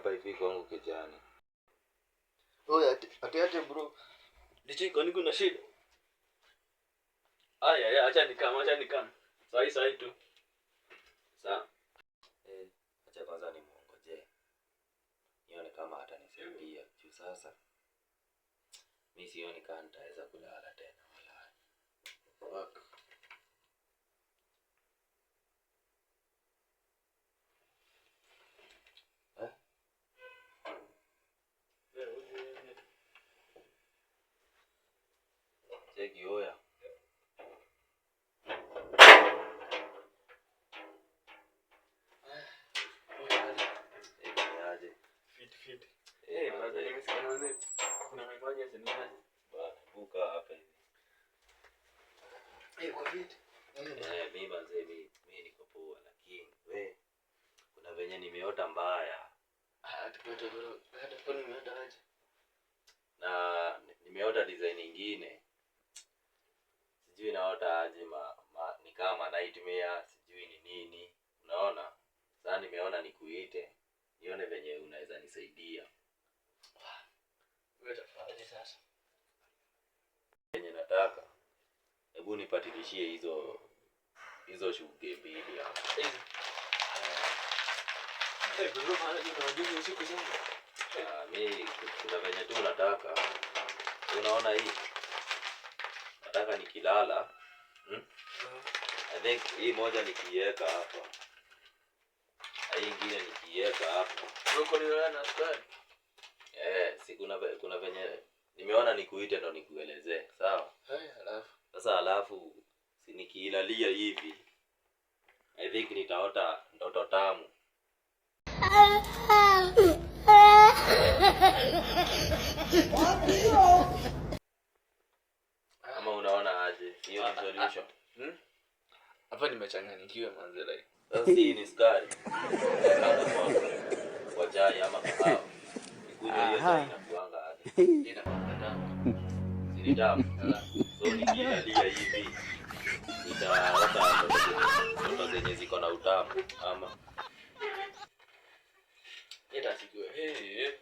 hapa hivi kwangu kijana. Oya, ati bro. Ndicho niko na shida. Aya, acha nikam. Sai tu. Sawa. Acha kwanza nimuongoje. Nione kama atanisaidia. Juu sasa mimi sioni kama nitaweza kulala tena wala. Fuck. Cheki oya. Fit. Brother, nimesikia mzee. Kuna mmoja sasa Bana, buka hapa hivi. Kwa fit. Mimi manze mimi niko poa lakini we kuna venye nimeota mbaya. Tupate bro. Hata kwa nimeota aje. Na nimeota design nyingine. Sijui naota aje ni kama nightmare, sijui ni nini. Unaona? Sasa nimeona nikuite. Nione venye unaweza nisaidia. Wewe tafadhali sasa. Venye nataka. Hebu nipatilishie hizo shughuli mbili hapa. Bro, maana unajua usiku sana. Mimi kuna venye tu nataka. Unaona hii? Nataka nikilala. I think hii moja nikiweka hapa. Hii nyingine nikiweka hapo. Uko na sukari? Si kuna venye nimeona nikuite ndo nikuelezee. Sawa? Halafu. Sasa halafu si nikilalia hivi. I think nitaota ndoto tamu. Kama unaona aje? Hiyo ni solution. Hapa nimechanganyikiwa manze like. Sasa hii ni sukari. Kwa chai ama kahawa. Nikunywa hiyo chai inakuanga aje? Inakuanga tamu. Si tamu. So nikilalia hivi. Nitaota ndoto zenye ziko na utamu ama Ita sikue.